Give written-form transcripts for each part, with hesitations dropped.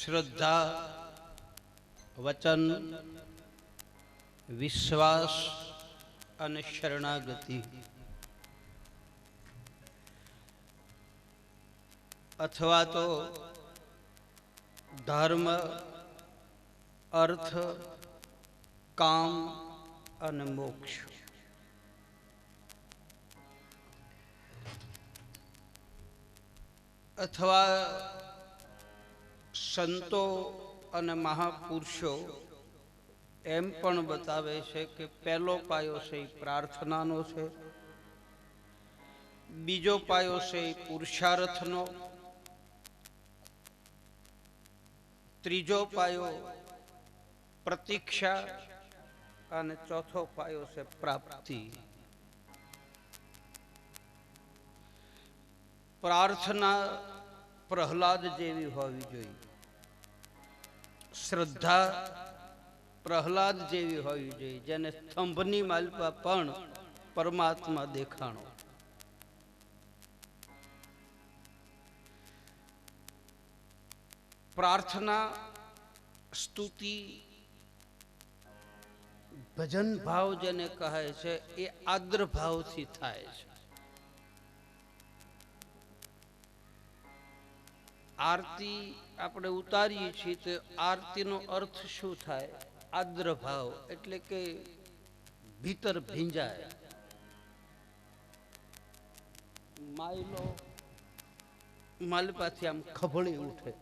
શ્રદ્ધા, વચન, વિશ્વાસ અને શરણાગતિ અથવા તો ધર્મ, અર્થ, કામ અને મોક્ષ. અથવા સંતો અને મહાપુરુષો એમ પણ બતાવે છે કે પહેલો પાયો છે એ પ્રાર્થનાનો છે, બીજો પાયો છે એ પુરુષાર્થનો, ત્રીજો પાયો પ્રતીક્ષા અને ચોથો પાયો છે પ્રાપ્તિ. પ્રાર્થના પ્રહલાદ જેવી હોવી જોઈએ, શ્રદ્ધા પ્રહલાદ જેવી હોવી જોઈએ, જેને સ્તંભની માલપા પણ પરમાત્મા દેખાણો. પ્રાર્થના, સ્તુતિ, ભજન ભાવ જેને કહે છે એ આદ્ર ભાવથી થાય છે. આરતી આપણે ઉતારીએ છીએ તો આરતીનો અર્થ શું થાય? આદ્ર ભાવ, એટલે કે ભીતર ભીંજાય. માયલો માલપાથી આમ ખભળી ઉઠે.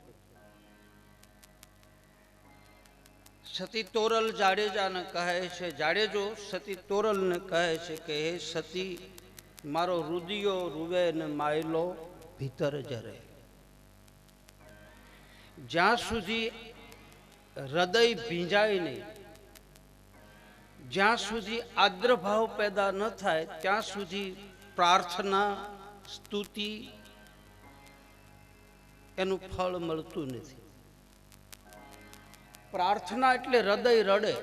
સતી તોરલ જાડેજાને કહે છે, જાડેજો સતી તોરલને કહે છે કે હે સતી, મારો રુદિયો રૂવે ને માયલો ભીતર જરે. જ્યાં સુધી હૃદય ભીંજાય નહીં, જ્યાં સુધી આદ્રભાવ પેદા ન થાય, ત્યાં સુધી પ્રાર્થના, સ્તુતિ એનું ફળ મળતું નથી. પ્રાર્થના એટલે હૃદય રડે.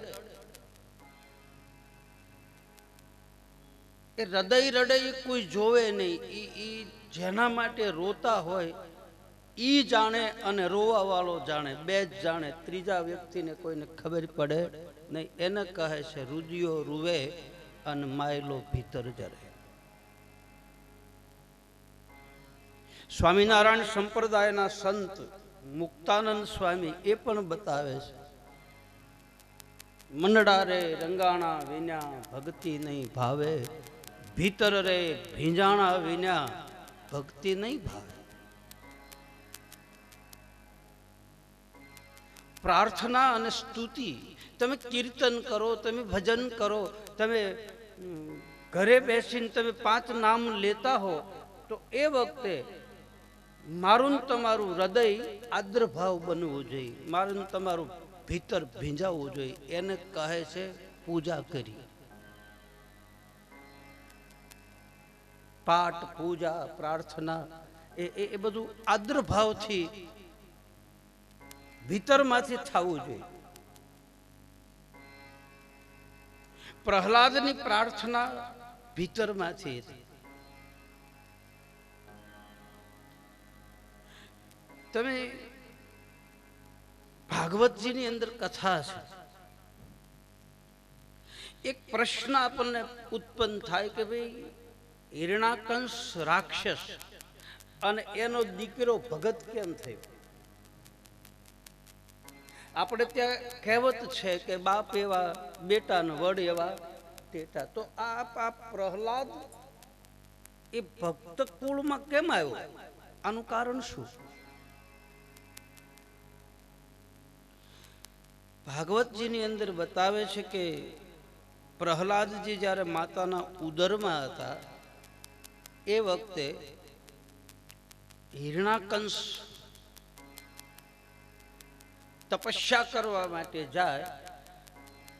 એ હૃદય રડે એ કોઈ જોવે નહીં. એ જેના માટે રોતા હોય ઈ જાણે અને રોવા વાળો જાણે, બે જ જાણે. ત્રીજા વ્યક્તિને કોઈને ખબર પડે નહીં. એને કહે છે રુદિયો રૂવે અને માયલો ભીતર જરે. સ્વામિનારાયણ સંપ્રદાયના સંત મુક્તાનંદ સ્વામી એ પણ બતાવે છે, મનડા રે રંગાણા વિના ભક્તિ નહીં ભાવે, ભીતર રે ભીંજાણા વિના ભક્તિ નહીં ભાવે. પ્રાર્થના અને સ્તુતિ, તમે કીર્તન કરો, તમે ભજન કરો, તમે ઘરે બેસીને તમે 5 નામ લેતા હો, તો એ વખતે મારું તમારું હૃદય આદ્રભાવ બનવું જોઈએ, મારું તમારું ભીતર ભીંજાવવું જોઈએ. એને કહે છે પૂજા કરી. પાઠ, પૂજા, પ્રાર્થના એ બધું આદ્રભાવથી ભીતરમાંથી થવું જોઈએ. પ્રહલાદની પ્રાર્થના ભીતરમાંથી હતી. તમે ભાગવતજીની અંદર કથા છે. એક પ્રશ્ન આપણને ઉત્પન્ન થાય કે ભાઈ હિરણાકંશ રાક્ષસ અને એનો દીકરો ભગત કેમ થયો? આપણે ત્યાં કહેવત છે કે બાપ એવા બેટા ને વડ એવા ટેટા. તો આ પ્રહલાદ એ ભક્ત કુળમાં કેમ આવ્યો? આનું કારણ શું? ભાગવતજીની અંદર બતાવે છે કે પ્રહલાદજી જ્યારે માતાના ઉદરમાં હતા એ વખતે હિરણાકંશ તપસ્યા કરવા માટે જાય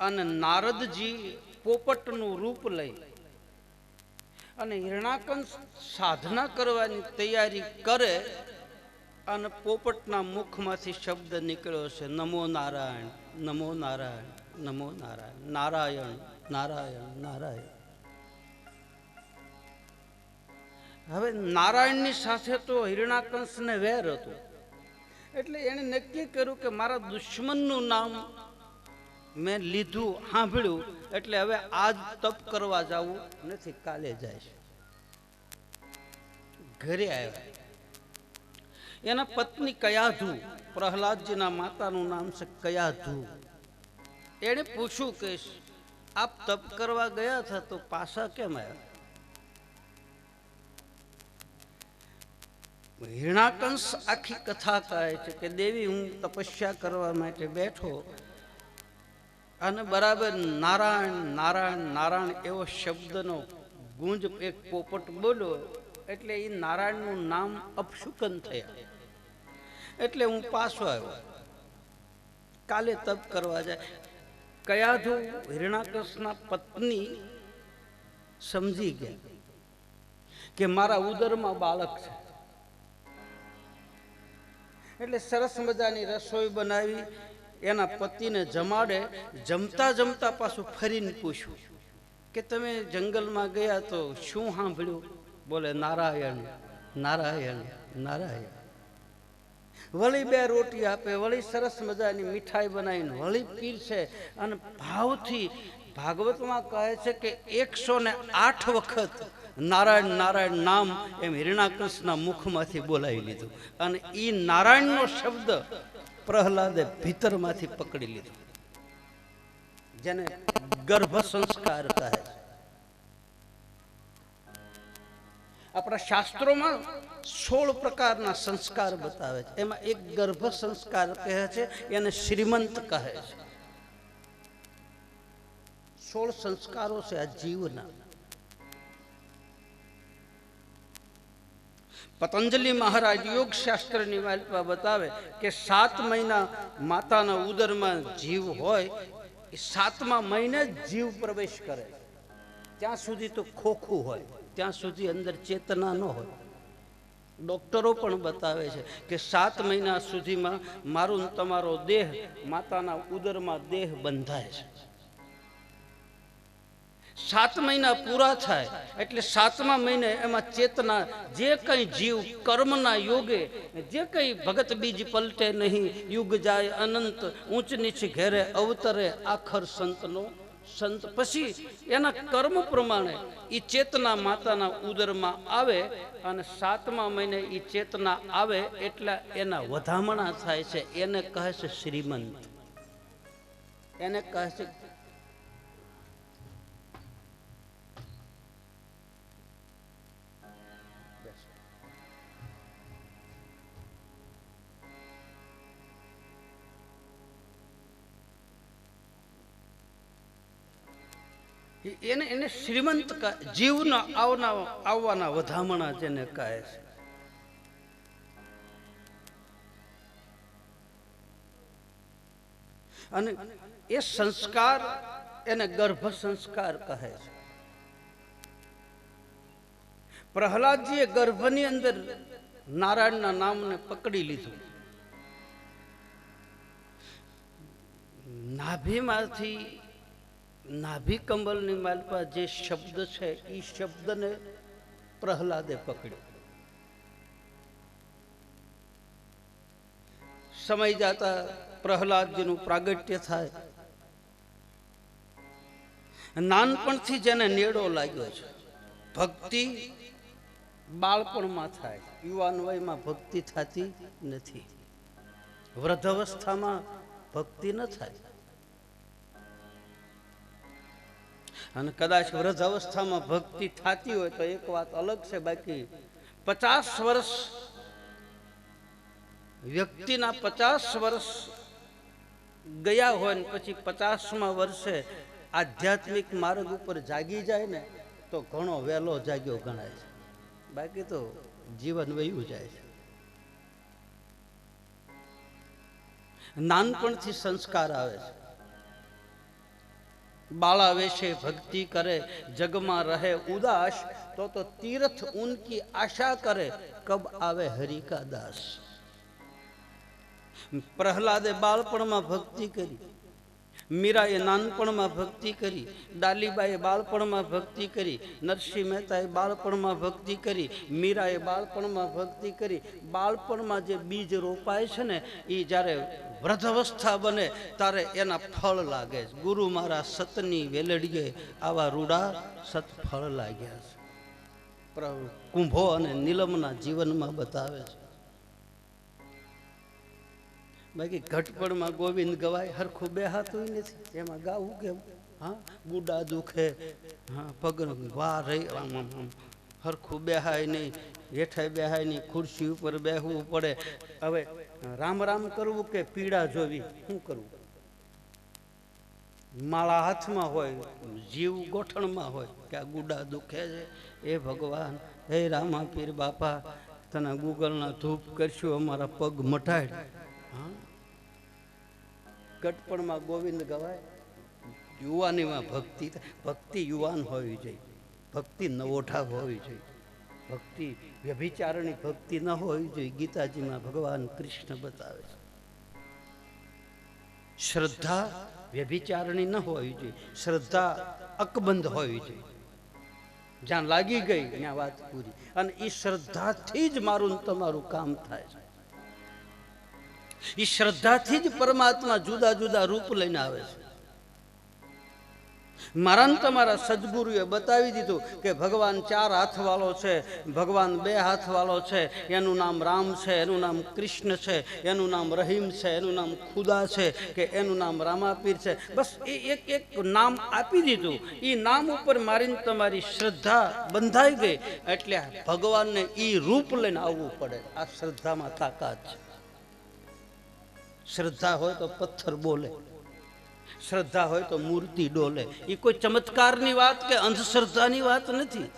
અને નારદજી પોપટનું રૂપ લઈ અને હિરણાકંશ સાધના કરવાની તૈયારી કરે અને પોપટના મુખમાંથી શબ્દ નીકળ્યો છે નમો નારાયણ, નમો નારાયણ, નમો નારાયણ, નારાયણ નારાયણ નારાયણ. હવે નારાયણની સાથે તો હિરણાકંશને વેર હતો, એટલે એણે નક્કી કર્યું કે મારા દુશ્મનનું નામ મેં લીધું, સાંભળ્યું, એટલે હવે આજ તપ કરવા જવું નથી, કાલે જાય છે. ઘરે આવ્યા. એના પત્ની કયાધુ, પ્રહલાદજીના માતાનું નામ છે કયાધુ. એણે પૂછ્યું કે આપ તપ કરવા ગયા હતા તો પાછા કેમ આવ્યા? હિરણાકંશ આખી કથા કહે છે કે દેવી, હું તપસ્યા કરવા માટે બેઠો અને બરાબર નારાયણ નારાયણ નારાયણ એવો શબ્દનો ગુંજ એક પોપટ બોલ્યો, એટલે એ નારાયણનું નામ અપશુકન થયા, એટલે હું પાછો આવ્યો, કાલે તપ કરવા જાય. કયાધુ હિરણાકંશના પત્ની સમજી ગયા કે મારા ઉદરમાં બાળક છે, એટલે સરસ મજાની રસોઈ બનાવી એના પતિને જમાડે. જમતા જમતા પાછું ફરીને પૂછ્યું કે તમે જંગલમાં ગયા તો શું સાંભળ્યું? બોલે નારાયણ નારાયણ નારાયણ. વળી 2 રોટી આપે, વળી સરસ મજાની મીઠાઈ બનાવીને વળી પીરસે, અને ભાવથી ભાગવતમાં કહે છે કે 108 વખત નારાયણ નારાયણ નામ એમ હિરણાકંશના મુખમાંથી બોલાવી લીધું, અને એ નારાયણનો શબ્દ પ્રહલાદે ભીતરમાંથી પકડી લીધો, જેને ગર્ભ સંસ્કાર કહે છે. આપણા શાસ્ત્રોમાં 16 પ્રકારના સંસ્કાર બતાવે છે, એમાં એક ગર્ભ સંસ્કાર કહે છે, એને શ્રીમંત કહે છે. 16 સંસ્કારો છે આ જીવના. પતંજલિ મહારાજ યોગ શાસ્ત્રની વાર્તા બતાવે કે 7 મહિના માતાના ઉદરમાં જીવ હોય, એ 7મા મહિને જ જીવ પ્રવેશ કરે, ત્યાં સુધી તો ખોખું હોય, ત્યાં સુધી અંદર ચેતના ન હોય. ડોક્ટરો પણ બતાવે છે કે 7 મહિના સુધીમાં મારું તમારો દેહ માતાના ઉદરમાં દેહ બંધાય છે. 7 મહિના પૂરા થાય એટલે 7મા મહિને એમાં ચેતના, જે કઈ જીવ કર્મના યોગે, જે કઈ ભગત બીજ પલટે નહીં, યુગ જાય અનંત, ઊંચ નીચ ઘેરે અવતરે આખર સંતનો સંત. પછી એના કર્મ પ્રમાણે એ ચેતના માતાના ઉદરમાં આવે, અને 7મા મહિને એ ચેતના આવે એટલે એના વધામણા થાય છે. એને કહે છે શ્રીમંત, એને કહે છે એને શ્રીમંત જીવના આવવાના વધામણા જેને કહે છે. અને એ સંસ્કાર એને ગર્ભ સંસ્કાર કહે છે. પ્રહલાદજીએ ગર્ભની અંદર નારાયણના નામને પકડી લીધું. નાભીમાંથી, નાભી કમલની માલપા જે શબ્દ છે એ શબ્દને પ્રહલાદે પકડ્યો. સમય જતા પ્રહલાદજીનું પ્રાગટ્ય થાય. નાનપણથી જેને નેડો લાગ્યો છે, ભક્તિ બાળપણમાં થાય, યુવાન વયમાં ભક્તિ થતી નથી, વૃદ્ધ અવસ્થામાં ભક્તિ ન થાય. અને કદાચ વૃદ્ધ અવસ્થામાં ભક્તિ થતી હોય તો એક વાત અલગ છે, બાકી 50 વર્ષ વ્યક્તિના 50 વર્ષ ગયા હોય ને પછી 50મા વર્ષે આધ્યાત્મિક માર્ગ ઉપર જાગી જાય ને તો ઘણો વહેલો જાગ્યો ગણાય છે, બાકી તો જીવન વયું જાય છે. નાનપણથી સંસ્કાર આવે છે. બાળા વેશે ભક્તિ કરે, જગમાં રહે ઉદાસ, તો તીર્થ ઉનકી આશા કરે, કબ આવે હરિ કા દાસ. પ્રહલાદે બાળપણમાં ભક્તિ કરી, મીરાએ નાનપણમાં ભક્તિ કરી, ડાલીબાએ બાળપણમાં ભક્તિ કરી, નરસિંહ મહેતાએ બાળપણમાં ભક્તિ કરી, મીરાએ બાળપણમાં ભક્તિ કરી. બાળપણમાં જે બીજ રોપાય છે ને એ જ્યારે વૃદ્ધાવસ્થા બને ત્યારે એના ફળ લાગે છે. ગુરુ મારા સતની વેલડીએ આવા રૂડા સતફળ લાગ્યા છે. કુંભો અને નીલમના જીવનમાં બતાવે છે. બાકી ઘટપણમાં ગોવિંદ ગવાય હરખું બેહાતું નથી. એમાં ગાવું કેમ? હા, ગુડા દુખે, હા, પગ વાર રહી, હરખું બેહાય નહીં, હેઠાય બેહાય નહીં, ખુરશી ઉપર બેહવું પડે. હવે રામ રામ કરવું કે પીડા જોવી, શું કરવું? માળા હાથમાં હોય, જીવ ગોઠણમાં હોય કે આ ગુડા દુખે છે. એ ભગવાન, હે રામા પીર બાપા, તને ગૂગલના ધૂપ કરશું, અમારા પગ મટાડ. હા, ગટપણમાં ગોવિંદ ગવાય, યુવાનીમાં ભક્તિ. ભક્તિ યુવાન હોવી જોઈએ, ભક્તિ નવોઠા હોવી જોઈએ, ભક્તિ વ્યભિચારણી ભક્તિ ન હોવી જોઈએ. ગીતાજીમાં ભગવાન કૃષ્ણ બતાવે છે. શ્રદ્ધા વ્યભિચારણી ન હોવી જોઈએ, શ્રદ્ધા અકબંધ હોવી જોઈએ. જ્યાં લાગી ગઈ ત્યાં વાત પૂરી. અને એ શ્રદ્ધાથી જ મારું તમારું કામ થાય છે. એ શ્રદ્ધાથી જ પરમાત્મા જુદા જુદા રૂપ લઈને આવે છે. મારા તમારા સદગુરુએ બતાવી દીધું કે ભગવાન 4 હાથવાળો છે, ભગવાન 2 હાથવાળો છે. એનું નામ રામ છે, એનું નામ કૃષ્ણ છે, એનું નામ રહીમ છે, એનું નામ ખુદા છે, કે એનું નામ રામાપીર છે. બસ એ એક એક નામ આપી દીધું. એ નામ ઉપર મારીને તમારી શ્રદ્ધા બંધાઈ ગઈ એટલે ભગવાનને એ રૂપ લઈને આવવું પડે. આ શ્રદ્ધામાં તાકાત છે. શ્રદ્ધા હોય તો પથ્થર બોલે, શ્રદ્ધા હોય તો મૂર્તિ ડોલે. એ કોઈ ચમત્કારની વાત કે અંધશ્રદ્ધાની વાત નથી.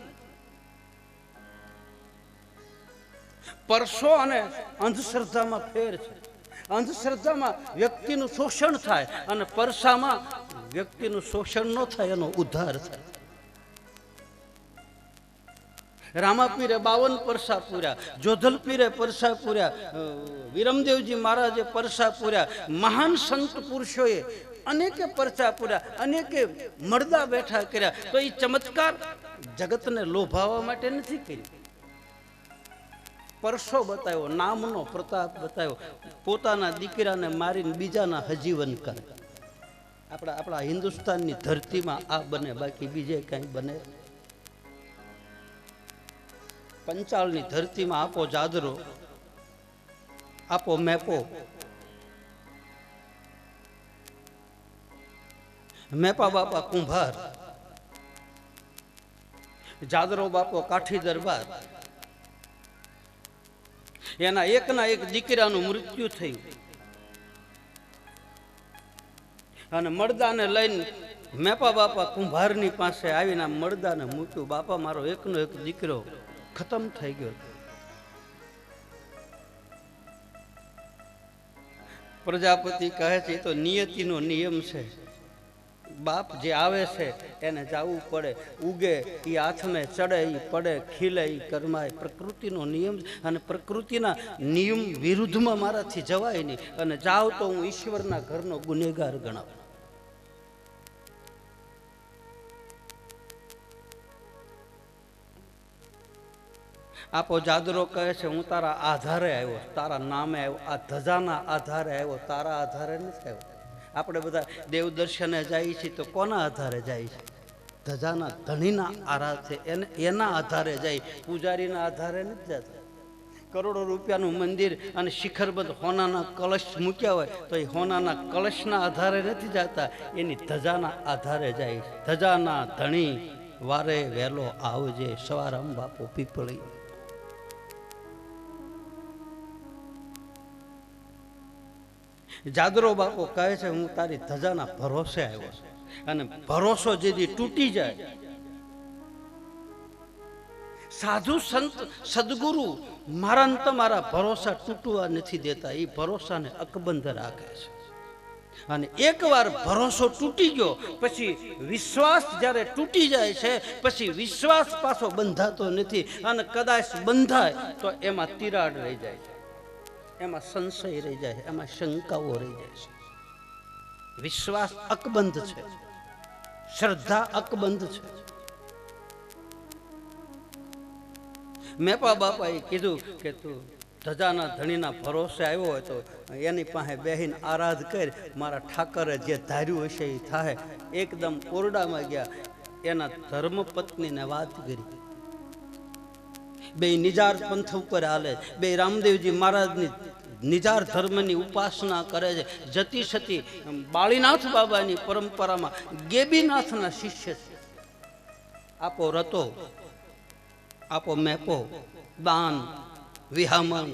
પરસો અને અંધશ્રદ્ધામાં ફેર છે. અંધશ્રદ્ધામાં વ્યક્તિનું શોષણ થાય અને પરસામાં વ્યક્તિનું શોષણ ન થાય, એનો ઉદ્ધાર થાય. રામાપીરે 52 પરસા પૂર્યા, જોધલપીરે પરસા પૂર્યા, વિરમદેવજી મહારાજે પરસા પૂર્યા. મહાન સંત પુરુષોએ અનેકે પરચા પૂર્યા, અનેકે મરદા બેઠા કર્યા. તો એ ચમત્કાર જગતને લોભાવવા માટે નથી કરી. પરસો બતાવ્યો, નામનો પ્રતાપ બતાવ્યો. પોતાના દીકરાને મારીને બીજાના હજીવન કરે. આપણા હિન્દુસ્તાનની ધરતીમાં આ બને, બાકી બીજે કઈ બને. પંચાળની ધરતીમાં આપો જાદરો, આપો મેપો. મેપા બાપા કુંભાર, જાદરો બાપો કાઠી દરબાર. એના એકના એક દીકરાનું મૃત્યુ થયું અને મરદાને લઈને મેપા બાપા કુંભારની પાસે આવીને મરદાને મૂક્યું. બાપા, મારો એકનો એક દીકરો ખતમ થઈ ગયો. પ્રજાપતિ કહે છે તો નિયતિનો નિયમ છે. બાપ જે આવે છે એને જવું પડે. ઉગે એ હાથમાં ચડે, એ પડે, ખીલે એ કરમાય. પ્રકૃતિનો નિયમ. અને પ્રકૃતિના નિયમ વિરુદ્ધમાં મારાથી જવાય નહીં. અને જાવ તો હું ઈશ્વરના ઘરનો ગુનેગાર ગણાવું. આપો જાદરો કહે છે હું તારા આધારે આવ્યો, તારા નામે આવ્યો, આ ધજાના આધારે આવ્યો, તારા આધારે નથી આવ્યો. આપણે બધા દેવ દર્શને જઈએ છીએ તો કોના આધારે જાય છે? ધજાના ધણીના આરાધે, એના આધારે જાય. પૂજારીના આધારે નથી જતા. કરોડો રૂપિયાનું મંદિર અને શિખરબદ્ધ હોનાના કલશ મૂક્યા હોય તો એ હોનાના કલશના આધારે નથી જતા, એની ધજાના આધારે જાય. ધજાના ધણી વારે વહેલો આવજે, સવારામ બાપો પીપળી. જાદરો બાપો કહે છે હું તારી ધજાના ભરોસે આવ્યો છું. અને ભરોસો જેથી તૂટી જાય, સાધુ સંત સદગુરુ મારા તમારા ભરોસા તૂટવા નથી દેતા. એ ભરોસાને અકબંધ રાખે છે. અને એકવાર ભરોસો તૂટી ગયો પછી વિશ્વાસ જ્યારે તૂટી જાય છે પછી વિશ્વાસ પાછો બંધાતો નથી. અને કદાચ બંધાય તો એમાં તિરાડ રહી જાય છે, એમાં સંશય રહી જાય છે, એમાં શંકાઓ રહી જાય છે. વિશ્વાસ અકબંધ છે, શ્રદ્ધા અકબંધ છે. મેપા બાપાએ કીધું કે તું ધજાના ધણીના ભરોસે આવ્યો હોય તો એની પાસે બેહીને આરાધ કર, મારા ઠાકરે જે ધાર્યું હશે એ થાય. એકદમ ઓરડામાં ગયા, એના ધર્મપત્નીને વાત કરી. બે નિજાર પંથ ઉપર હાલે, બે રામદેવજી મહારાજની નિજાર ધર્મની ઉપાસના કરે છે. જતી સતી બાળીનાથ બાબાની પરંપરામાં ગેબીનાથના શિષ્ય છે. આપો રતો, આપો મેપો, દાન, વિહામણ,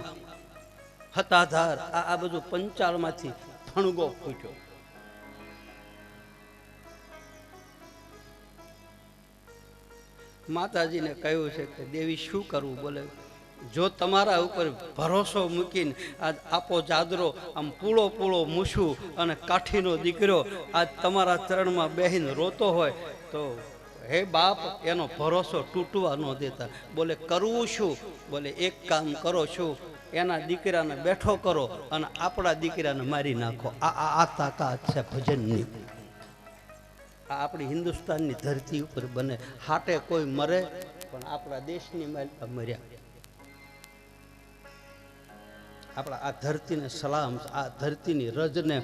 હતાધાર, આ બધું પંચાળમાંથી ફણગો ફૂટ્યો. માતાજીને કહ્યું છે કે દેવી શું કરવું? બોલે જો તમારા ઉપર ભરોસો મૂકીને આજ આપો જાદરો આમ પૂળો પૂળો મૂછું અને કાઠીનો દીકરો આજ તમારા ચરણમાં બેહીને રોતો હોય તો હે બાપ એનો ભરોસો તૂટવા ન દેતા. બોલે કરવું શું? બોલે એક કામ કરો છું, એના દીકરાને બેઠો કરો અને આપણા દીકરાને મારી નાખો. આ તાકાત છે ભજનની. આ આપણી હિન્દુસ્તાનની ધરતી ઉપર બને. હાટે કોઈ મરે પણ આપણા દેશની માલપા મર્યા. આપણા આ ધરતીને સલામ. આ ધરતીની રજને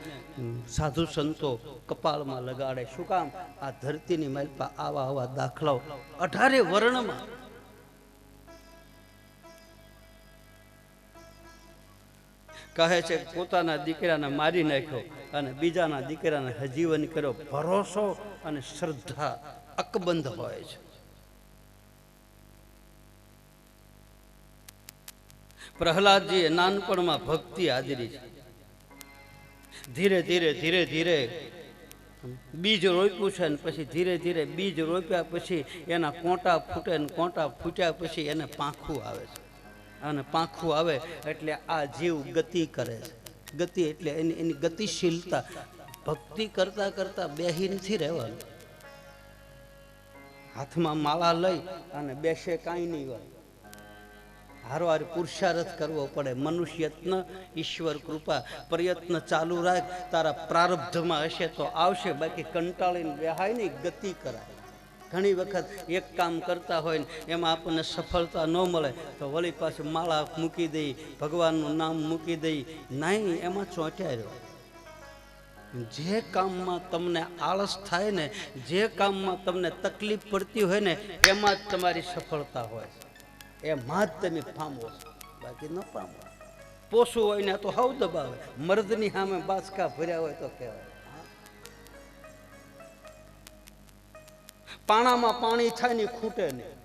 સાધુ સંતો કપાળમાં લગાડે. શું કામ? આ ધરતીની માલપા આવા આવા દાખલાઓ 18 વર્ણમાં. કહે છે પોતાના દીકરાને મારી નાખ્યો અને બીજાના દીકરાને હજીવન કર્યો. ભરોસો અને શ્રદ્ધા અકબંધ હોય છે. પ્રહલાદજીએ નાનપણમાં ભક્તિ આદરી છે. ધીરે ધીરે ધીરે ધીરે બીજ રોપ્યું છે ને પછી ધીરે ધીરે બીજ રોપ્યા પછી એના કોંટા ફૂટે ને કોંટા ફૂટ્યા પછી એને પાંખું આવે છે. અને પાંખું આવે એટલે આ જીવ ગતિ કરે છે. ગતિ એટલે એની ગતિશીલતા. ભક્તિ કરતા કરતા બેહી નથી રહેવાનું. હાથમાં માળા લઈ અને બેસે કાંઈ નહીં હોય. હારવાર પુરુષાર્થ કરવો પડે. મનુષ્યત્ન ઈશ્વર કૃપા. પ્રયત્ન ચાલુ રાખ. તારા પ્રારબ્ધમાં હશે તો આવશે, બાકી કંટાળીને બેહાય નહીં, ગતિ કરાય. ઘણી વખત એક કામ કરતા હોય ને એમાં આપણને સફળતા ન મળે તો વળી પાછું માળા મૂકી દઈ, ભગવાનનું નામ મૂકી દઈ. નહીં, એમાં ચોંટ્યા રહ્યો. જે કામમાં તમને આળસ થાય ને, જે કામમાં તમને તકલીફ પડતી હોય ને, એમાં જ તમારી સફળતા હોય. એમાં જ તમે પામો, બાકી ન પામો. પોસું હોય ને તો હાવ દબાવે. મર્દની સામે બાચકા ભર્યા હોય તો કહેવાય. પાણામાં પાણી થાય ને ખૂટે નહીં.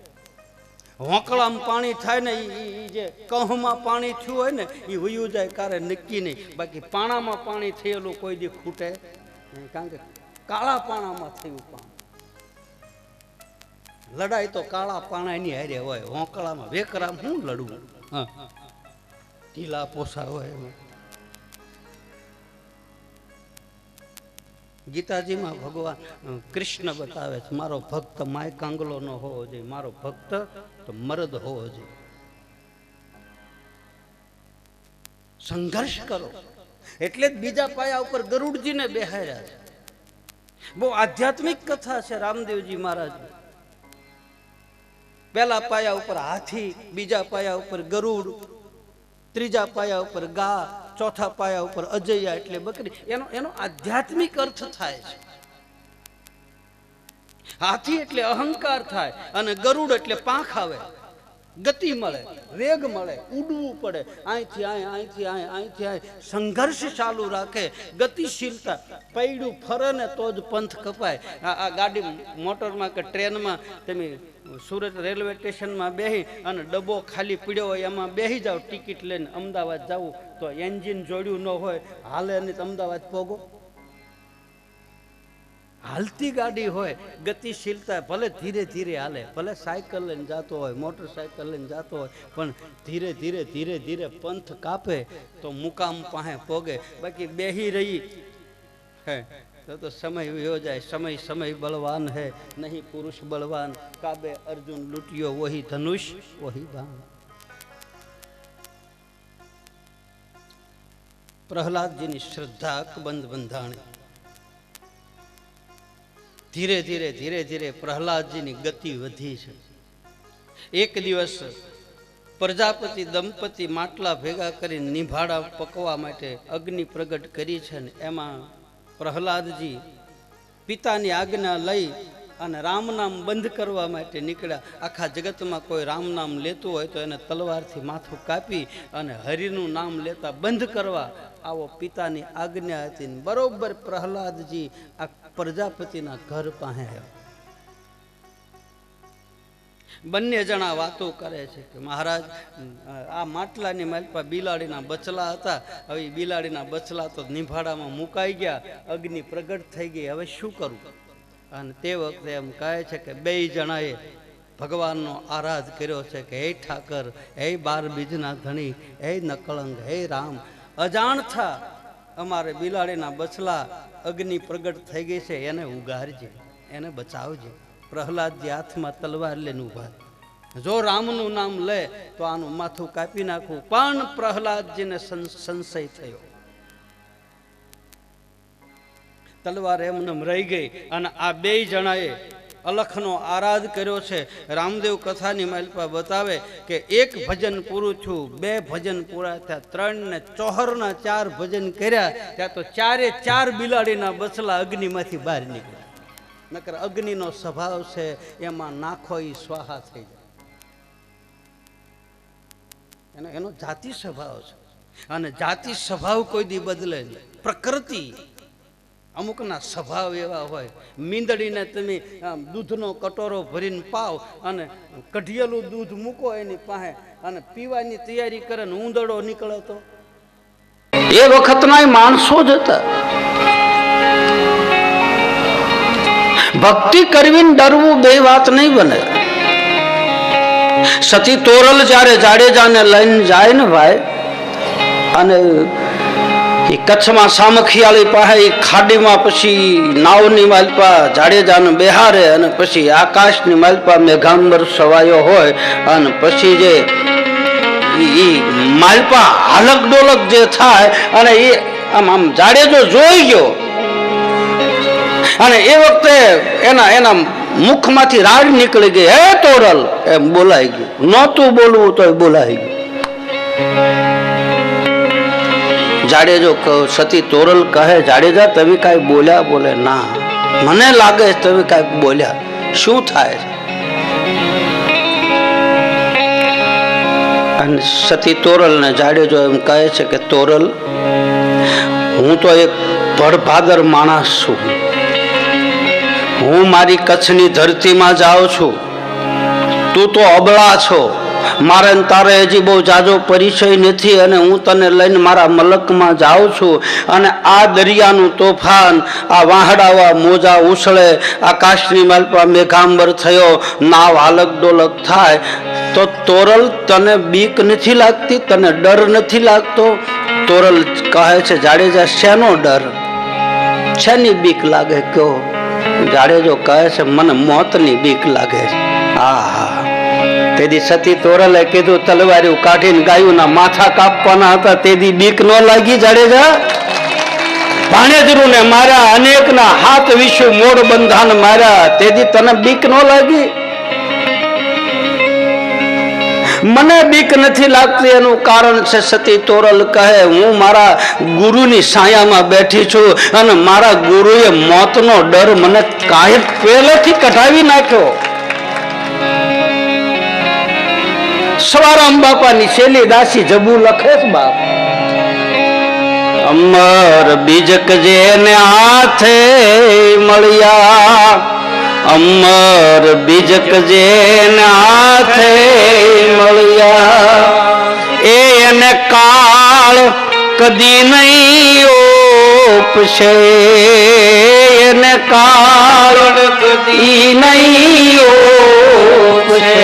હોંકળામાં પાણી થાય ને એ જે કહમાં પાણી થયું હોય ને એ વયું જાય કારે નક્કી નહીં. બાકી પાણામાં પાણી થયેલું કોઈ દી ખૂટે નહીં. કારણ કે કાળા પાણામાં થયું પાણી. લડાઈ તો કાળા પાણાની હારે હોય. હોંકળામાં વેકરામ શું લડવું? ઢીલા પોસા હોય એમાં. ગીતાજીમાં ભગવાન કૃષ્ણ બતાવે છે મારો ભક્ત માય કાંગલો ન હોવો જોઈએ, મારો ભક્ત તો મરદ હોવો જોઈએ. સંઘર્ષ કરો. એટલે જ બીજા પાયા ઉપર ગરુડજીને બેહાર્યા છે. બહુ આધ્યાત્મિક કથા છે રામદેવજી મહારાજ. પહેલા પાયા ઉપર હાથી, બીજા પાયા ઉપર ગરુડ, ત્રીજા પાયા ઉપર ગા, ચોથા પાયા ઉપર અજૈયા એટલે બકરી. એનો આધ્યાત્મિક અર્થ થાય છે. હાથી એટલે અહંકાર થાય અને ગરુડ એટલે પાંખ આવે, ગતિ મળે, વેગ મળે, ઉડવું પડે. અહીંથી અહીંથી સંઘર્ષ ચાલુ રાખે, ગતિશીલતા. પૈડું ફરે ને તો જ પંથ કપાય. આ ગાડી મોટરમાં કે ટ્રેનમાં તમે સુરત રેલવે સ્ટેશનમાં બેસી અને ડબ્બો ખાલી પીડ્યો હોય એમાં બેસી જાઓ ટિકિટ લઈને અમદાવાદ જવું તો એન્જિન જોડ્યું ન હોય, હાલે નહીં તો અમદાવાદ પોગો. હાલતી ગાડી હોય, ગતિશીલતા. ભલે ધીરે ધીરે હાલે, ભલે સાયકલ લઈને જતો હોય, મોટરસાયકલ લઈને જતો હોય, પણ ધીરે ધીરે ધીરે ધીરે પંથ કાપે તો મુકામ પાસે પોગે. બાકી બેહી રહી હે તો સમય વયો જાય. સમય બળવાન હે નહીં પુરુષ બળવાન. કાબે અર્જુન લૂંટ્યો વહી ધનુષ વહી બાણ. પ્રહલાદજીની શ્રદ્ધા અકબંધ બંધાણી. ધીરે ધીરે ધીરે ધીરે પ્રહલાદજીની ગતિ વધી છે. એક દિવસ પ્રજાપતિ દંપતી માટલા ભેગા કરી નિભાડા પકવા માટે અગ્નિ પ્રગટ કરી છે ને એમાં પ્રહલાદજી પિતાની આજ્ઞા લઈ અને રામ નામ બંધ કરવા માટે નીકળ્યા. આખા જગતમાં કોઈ રામ નામ લેતું હોય તો એને તલવારથી માથું કાપી અને હરિનું નામ લેતા બંધ કરવા આવો પિતાની આજ્ઞા હતી. બરોબર પ્રહલાદજી આ પ્રજાપતિના ઘર પાસે આવ્યા. બંને જણા વાતો કરે છે કે મહારાજ આ માટલાની માલપા બિલાડીના બચલા હતા. હવે બિલાડીના બચલા તો નિભાડામાં મુકાઈ ગયા, અગ્નિ પ્રગટ થઈ ગઈ, હવે શું કરું? અને તે વખતે એમ કહે છે કે બે જણાએ ભગવાનનો આરાધ કર્યો છે કે હે ઠાકર, હે 12 બીજના ધણી, હે નકળંગ, હે રામ, અજાણતા અમારે બિલાડીના બચલા અગ્નિ પ્રગટ થઈ ગઈ છે, એને ઉગારજે, એને બચાવજે. પ્રહલાદજી હાથમાં તલવાર લઈને ઉભા. જો રામનું નામ લે તો આનું માથું કાપી નાખવું. પણ પ્રહલાદજીને સંશય થયો. તલવાર એમને રહી ગઈ અને આ બે જણાએ અલખનો આરાધ કર્યો છે. રામદેવ કથાની માલપા બતાવે કે એક ભજન પૂરું થયું, 2 ભજન પૂરા થયા, 3 ને 4 ના 4 ભજન કર્યા ત્યાં તો 4 બિલાડીના બચલા અગ્નિમાંથી બહાર નીકળ્યા. નકર અગ્નિનો સ્વભાવ છે એમાં નાખો એ સ્વાહા થઈ જાય. એનો જાતિ સ્વભાવ છે અને જાતિ સ્વભાવ કોઈ દી બદલે નહીં. પ્રકૃતિ અમુકના સ્વભાવ એવા હોય. મીંદડીને તમે દૂધનો કટોરો ભરીને પાવ અને કઢિયેલું દૂધ મૂકો એની પાસે અને પીવાની તૈયારી કરે ને ઉંદરડો નીકળે તો એ વખતના માણસો જ હતા. ભક્તિ કરવી ડરવું બે વાત નહીં બને. સતી તોરલ જ્યારે જાડેજાને લઈને જાય ને ભાઈ, અને એ કચ્છમાં સામખિયાળી પાસે એ ખાડીમાં પછી નાવની માલપા જાડેજાને બેહારે અને પછી આકાશની માલપા મેઘાંબર સવાયો હોય અને પછી જે માલપા હાલક ડોલક જે થાય અને એ આમ જાડેજો જોઈ ગયો અને એ વખતે એના મુખમાંથી રાડ નીકળી ગઈ, હે તોરલ એમ બોલાઈ ગયું. નહોતું બોલવું તો બોલાઈ ગયું. જાડેજો સતી તોરલ કહે, જાડેજા તમે કાંઈ બોલ્યા? બોલે ના, મને લાગે તમે કાંઈક બોલ્યા. શું થાય? અને સતી તોરલ ને જાડેજો એમ કહે છે કે તોરલ, હું તો એક ભડભાદર માણસ છું. હું મારી કચ્છની ધરતીમાં જાઉં છું, તું તો અબળા છો, મારે તારે હજી બહુ જાજો પરિચય નથી અને હું તને લઈને મારા મલકમાં જાઉં છું. અને આ દરિયાનું તોફાન, આ વાહડાવા મોજા ઉછળે, આકાશની માલપા મેઘાંબર થયો, નાવ હાલક ડોલક થાય તો તોરલ તને બીક નથી લાગતી? તને ડર નથી લાગતો? તોરલ કહે છે, જાડેજા શેનો ડર, શેની બીક લાગે કયો? જાડેજો કહે છે, મને મોતની બીક લાગે છે. હા, તેથી સતી તોરલે કીધું તલવાર્યું કાઢીને ગાયુંના માથા કાપવાના હતા, તેથી બીક ન લાગી? જાડેજા ભાણેજરું ને માર્યા, અનેકના હાથ વિશ્વ મોડ બંધાન માર્યા, તેથી તને બીક ન લાગી? મને બીક નથી લાગતી એનું કારણ છે, સતી તોરલ કહે, હું મારા ગુરુની સાયામાં બેઠી છું અને મારા ગુરુએ મોતનો ડર મને કાંઈ પહેલેથી કઢાવી નાખ્યો. સવારામ બાપાની શેલી દાસી જબુ લખે છે બાપ, અમર બીજક જેને હાથે મળ્યા, અમર બીજક જેને હાથે મળ્યા, એને કાળ કદી નહીં ઓપશે, એને કાળ કદી નહીં ઓપશે.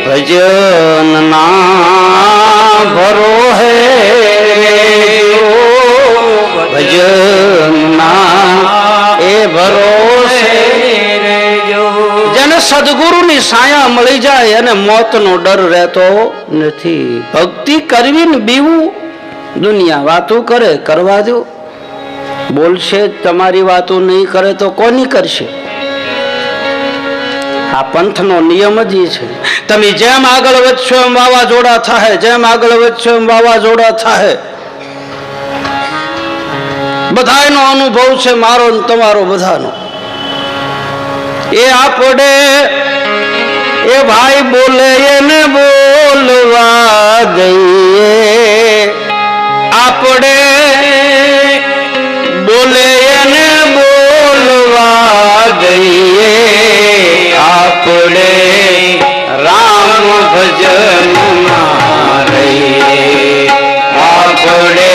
ભજન ના ભરો હે, ભજન ના એ ભરોસે. જેને સદગુરુની સાયા મળી જાય એને મોતનો ડર રહેતો નથી. ભક્તિ કરવી ને બીવું, દુનિયા વાતો કરે કરવા દો. બોલશે તમારી વાતો નહીં કરે તો કોની કરશે? આ પંથનો નિયમ જ છે. તમે જેમ આગળ વધશો એમ વાવાઝોડા થાય, જેમ આગળ વધશો એમ વાવાઝોડા થાય. બધાનો અનુભવ છે, મારો ને તમારો બધાનો. એ આપણે એ ભાઈ બોલે એને બોલવા દઈએ, આપણે બોલે એને બોલવા દઈએ, આપણે રામ ભજનમાં રહીએ, આપણે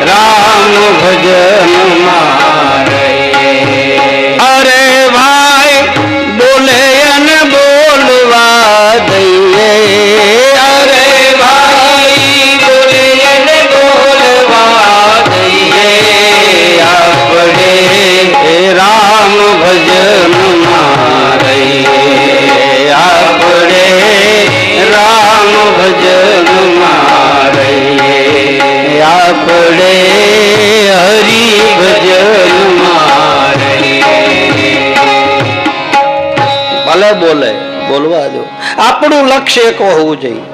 રામ ભજનમાં રહીએ. અરે ભાઈ બોલે એને બોલવા દઈએ, અરે ભાઈ બોલે એને બોલવા દઈએ, આપણે રામ ભજનમાં રહીએ, આપણે રામ ભજનમાં રહીએ, આપણે હરિ ભજનમાં રહીએ. ભલે બોલે, બોલવા દો. આપણું લક્ષ્ય એક હોવું જોઈએ.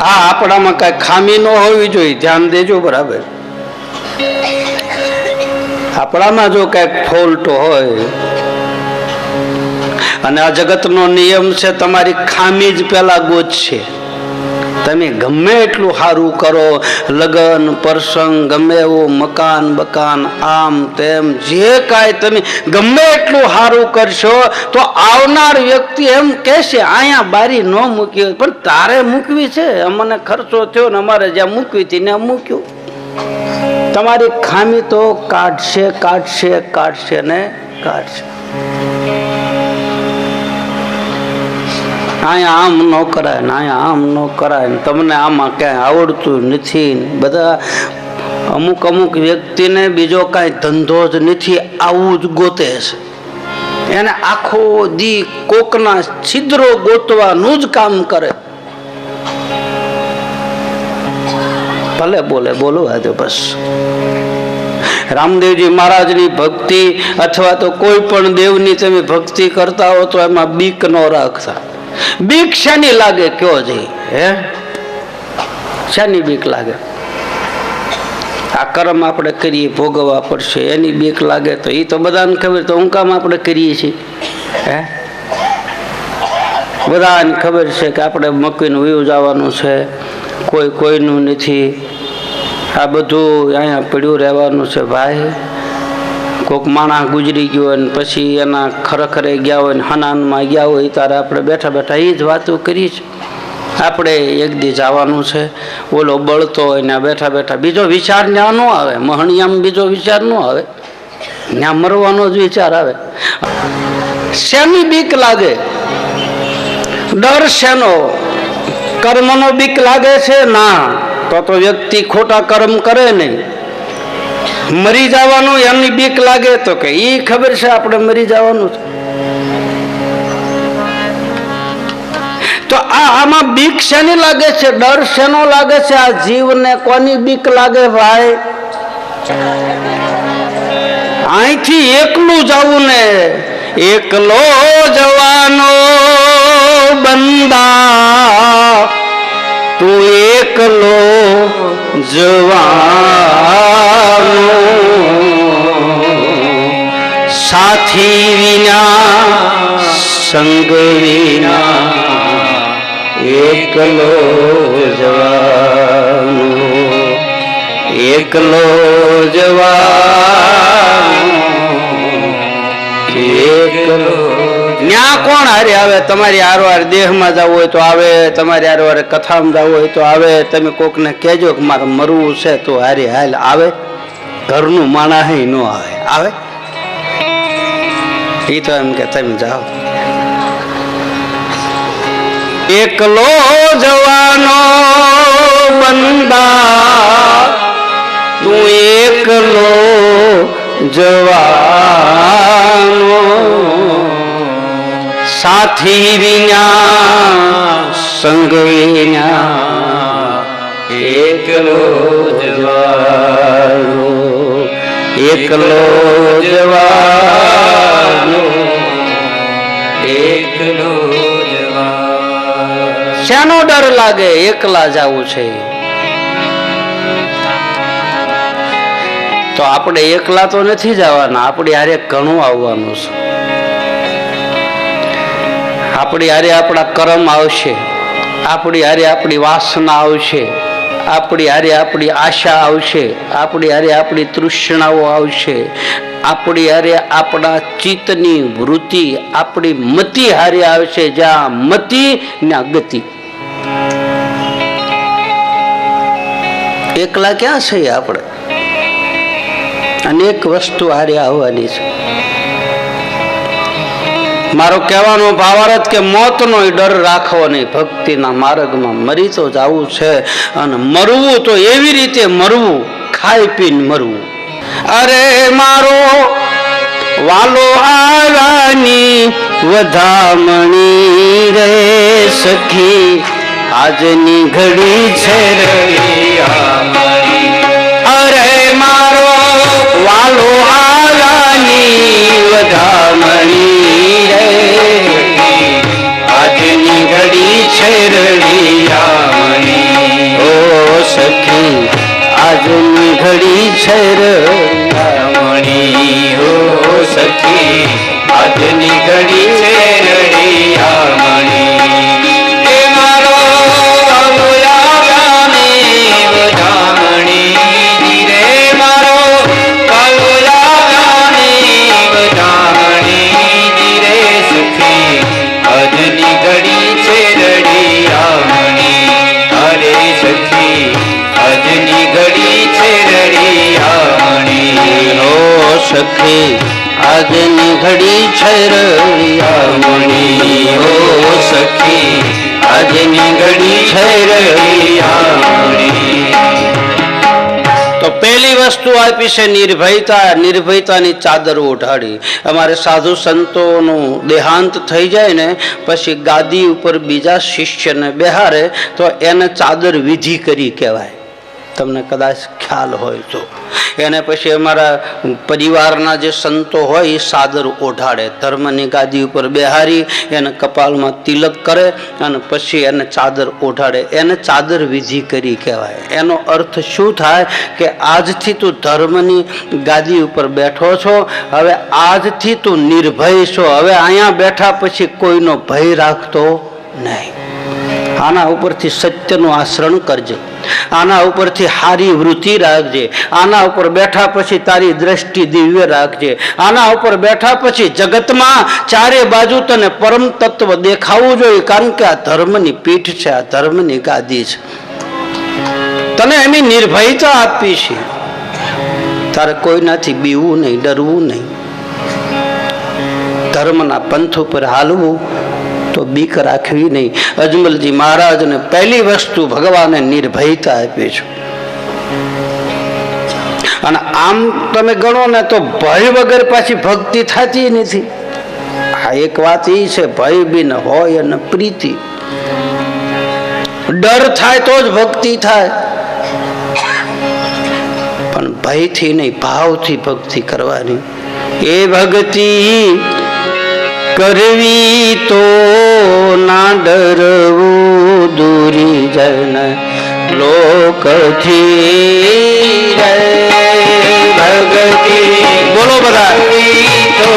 આ આપણામાં કઈ ખામી ન હોવી જોઈએ. ધ્યાન દેજો બરાબર. આપણામાં જો કઈક ફોલ્ટ હોય, અને આ જગતનો નિયમ છે તમારી ખામી જ પેલા ગોતશે. તમે ગમે એટલું સારું કરો, લગ્ન પ્રસંગ, ગમે એવું મકાન બકાન, આમ તેમ જે કાંઈ તમે ગમે એટલું સારું કરશો તો આવનાર વ્યક્તિ એમ કહેશે અહીંયા બારી ન મૂકી હોય, પણ તારે મૂકવી છે, અમને ખર્ચો થયો ને અમારે જ્યાં મૂકવી હતી ત્યાં મૂક્યું. તમારી ખામી તો કાઢશે કાઢશે કાઢશે ને કાઢશે. અહીંયા આમ ન કરાય ને અહીંયા આમ ન કરાય ને તમને આમાં ક્યાંય આવડતું નથી. બધા અમુક અમુક વ્યક્તિને બીજો કાંઈ ધંધો જ નથી, આવું જ ગોતે છે. એને આખો દી કોકના છિદ્રો ગોતવાનું જ કામ કરે. ભલે બોલે, બોલવા દો બસ. રામદેવજી મહારાજની ભક્તિ અથવા તો કોઈ પણ દેવની તમે ભક્તિ કરતા હો તો એમાં બીક ન રાખતા. બીક શાની લાગે કયો જી? હે, શાની બીક લાગે? આ કર્મ આપણે કરીએ ભોગવવા પડશે એની બીક લાગે. તો એ તો બધાને ખબર, તો હું કામ આપણે કરીએ છીએ? હે, બધાને ખબર છે કે આપણે મકીનું વ્યૂ જવાનું છે, કોઈ કોઈનું નથી. આ બધું અહીંયા પડ્યું રહેવાનું છે ભાઈ. કોઈક માણસ ગુજરી ગયો હોય ને પછી એના ખરેખરે ગયા હોય ને હનાનમાં ગયા હોય, ત્યારે આપણે બેઠા બેઠા એ જ વાતો કરીએ છીએ. આપણે એક દી જવાનું છે, ઓલો બળતો હોય ને બેઠા બેઠા બીજો વિચાર ત્યાં ન આવે. મહણિયામાં બીજો વિચાર ન આવે, ત્યાં મરવાનો જ વિચાર આવે. શેની બીક લાગે? ડર શેનો? કર્મનો બીક લાગે છે? ના, તો વ્યક્તિ ખોટા કર્મ કરે નહીં. મરી જવાનું એમની બીક લાગે તો કે એ ખબર છે આપણે મરી જવાનું છે. તો આમાં બીક શેની લાગે છે? ડર શેનો લાગે છે? આ જીવને કોની બીક લાગે ભાઈ? અહીંથી એકલું જવું ને, એકલો જવાનો બંદા, તું એકલો જવાનો, સાથી વિના સંગ વિના એકલો જવાનો, એકલો જવાનો, એકલો. ન્યા કોણ હારે આવે? તમારી હારવાર દેહમાં જવું હોય તો આવે, તમારી હારવાર કથામાં જવું હોય તો આવે. તમે કોકને કહેજો કે મારે મરવું છે તો હારે હાલ આવે. ઘરનું માણા હે ન આવે? આવે? એ તો એમ કે તમે જાઓ. એકલો જવાનો બંદા, તું એકલો જવાનો, સાથી વિના સંગ વિના એકલો જવાનો, એકલો જવાનો, એકલો જવાનો. શાનો ડર લાગે? એકલા જવું છે તો આપણે એકલા તો નથી જવાના, આપણી હારે ઘણું આવવાનું છે. આપણી હારે આપણા કર્મ આવશે, આપણી હારે આપણી વાસના આવશે, આપણી હારે આપણી આશા આવશે, આપણી હારે આપણી તૃષ્ણાઓ આવશે, આપણી હારે આપણા ચિત્તની વૃત્તિ આપણી મતિ હારે આવશે. જ્યાં મતિ ત્યાં ગતિ. એકલા ક્યાં છે આપણે? અનેક વસ્તુ હારે આવવાની છે. મારો કહેવાનો ભાવાર્થ કે મોતનો ડર રાખવો નહીં. ભક્તિના માર્ગમાં મરી તો જવું છે, અને મરવું તો એવી રીતે મરવું, ખાઈ પીને મરવું. અરે મારો વાલો આવાની વધામણી રે સખી, આજની ઘડી છે રળિયામણી. અરે મારો વાલો આવાની વધામણી રે, આજની ઘડી છે રળિયામણી. ઓ સખી આજની ઘડી છે રળિયામણી. ઓ સખી આજની ઘડી છે રળિયામણી. એ મારો વાલો આવાની વધામણી રે, મારો વાલો આવાની વધામણી રે સખી આજની ઘડી છે રળિયામણી. અરે સખી આજની ઘડી છે રળિયામણી. ઓ સખી આજની ઘડી છે રળિયામણી. ઓ સખી આજની ઘડી છે રળિયામણી. તો પહેલી વસ્તુ આપી છે નિર્ભયતા. નિર્ભયતાની ચાદર ઓઢાડી. અમારે સાધુ સંતોનું દેહાંત થઈ જાય ને પછી ગાદી ઉપર બીજા શિષ્યને બેહારે તો એને ચાદર વિધિ કરી કહેવાય. તમને કદાચ ખ્યાલ હોય તો એને પછી અમારા પરિવારના જે સંતો હોય એ ચાદર ઓઢાડે. ધર્મની ગાદી ઉપર બેહારી એને કપાળમાં તિલક કરે અને પછી એને ચાદર ઓઢાડે. એને ચાદર વિધિ કરી કહેવાય. એનો અર્થ શું થાય કે આજથી તું ધર્મની ગાદી ઉપર બેઠો છો, હવે આજથી તું નિર્ભય છો. હવે અહીંયા બેઠા પછી કોઈનો ભય રાખતો નહીં. આના ઉપરથી સત્યનું આચરણ કરજે, આના ઉપરથી હારી વૃત્તિ રાખજે, આના ઉપર બેઠા પછી તારી દ્રષ્ટિ દિવ્ય રાખજે, આના ઉપર બેઠા પછી જગતમાં ચારે બાજુ તને પરમ તત્વ દેખાવું જોઈએ. કારણ કે આ ધર્મની પીઠ છે, આ ધર્મની ગાદી છે. તને એની નિર્ભયતા આપી છે. તારે કોઈનાથી બીવું નહીં, ડરવું નહીં. ધર્મના પંથ ઉપર હાલવું તો બીક રાખવી નહીં. અજમલજી મહારાજને પહેલી વસ્તુ ભગવાને નિર્ભયતા આપી છે. અને આમ તમે ગણો ને તો ભય વગર પાછી ભક્તિ થતી નથી. આ એક વાત એ છે, ભય બી ન હોય અને પ્રીતિ. ડર થાય તો જ ભક્તિ થાય, પણ ભયથી નહીં, ભાવથી ભક્તિ કરવાની. એ ભક્તિ કરવી તો ના ડરવું દૂરી જન લોકથી રે ભક્તિ. બોલો બધા. તો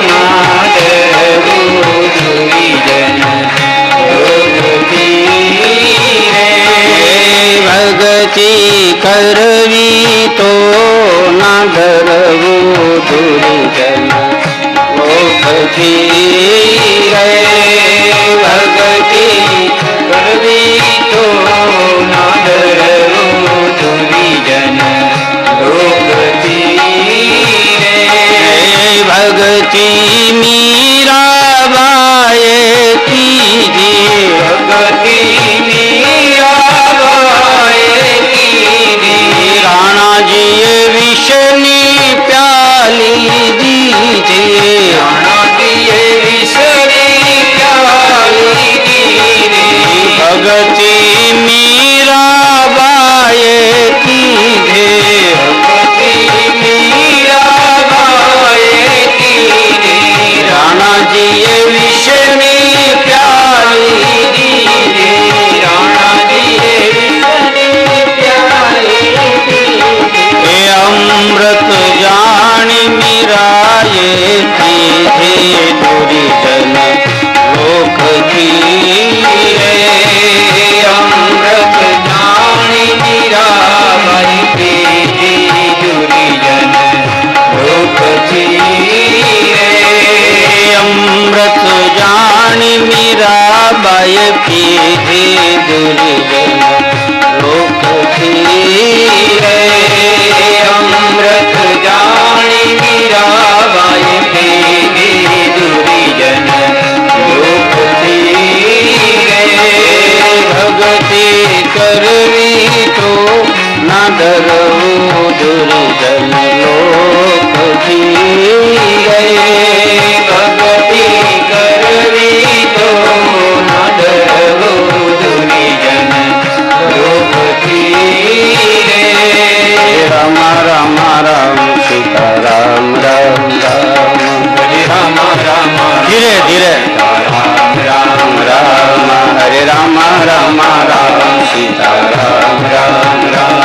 ના ડરવું દૂરી જન લોકથી રે. ભક્તિ કરવી તો ના ડરવું દૂરી જન લોકથી રે. ભક્તિ કરવી તો ના ડરવું દૂરી જન લોકથી રે. ભક્તિ મીરાબાએ કીધી, ભક્તિ મીરાબાએ કીધી, રાણાજીએ વિષની પ્યાલી દીધી, રાણાજીએ વિષની कीधी दुर्जन लोक धीरे अमृत जानी मीराबाई पीगी दुर्जन लोक धीरे भगति करवी तो ना डरो दुर्जन लोक धीरे भगति करवी तो ना डरो दुर्जन लोक धीरे राम राम राम सीता राम राम राम हरे राम राम धीरे धीरे राम राम राम हरे राम राम राम सीता राम राम राम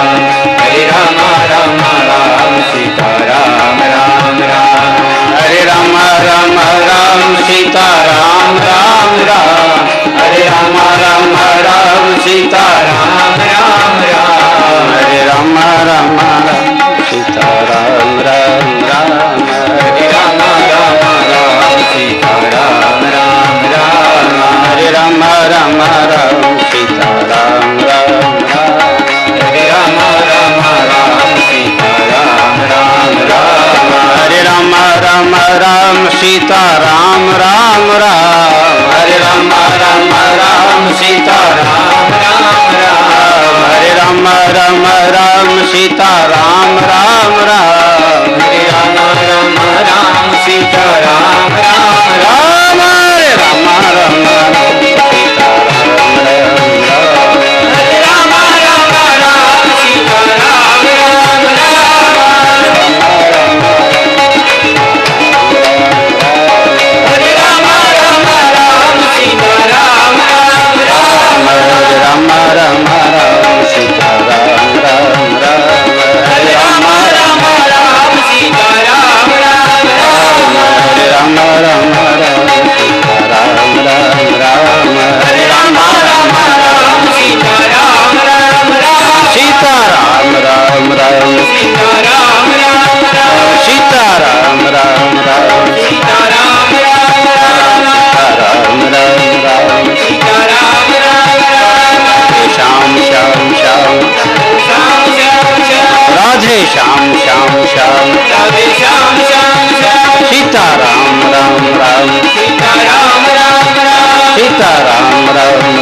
हरे राम राम राम सीता राम राम राम हरे राम राम राम सीता राम राम राम हरे राम राम राम सीता राम राम राम हरे राम राम राम सीता राम राम राम हरे राम राम राम सीता राम राम राम हरे राम राम राम सीता राम राम राम हरे राम राम राम सीता राम राम राम हरे राम राम राम सीता राम राम राम हरे राम राम राम सीता राम राम राम हरे राम राम राम सीता राम राम राम हरे राम राम राम सीता राम राम राम हरे राम राम राम सीता राम राम राम हरे राम राम राम सीता राम राम राम हरे राम राम राम सीता राम राम राम हरे राम राम राम सीता राम राम राम हरे राम राम राम सीता राम राम राम हरे राम राम राम सीता राम राम राम हरे राम राम राम सीता राम राम राम सीता राम राम राम सीता राम राम राम सीता राम राम राम सीता राम राम राम राम राम सीता राम राम राम श्याम श्याम श्याम श्याम श्याम श्याम राधे श्याम श्याम श्याम राधे श्याम श्याम श्याम सीता राम राम राम सीता राम राम राम सीता राम राम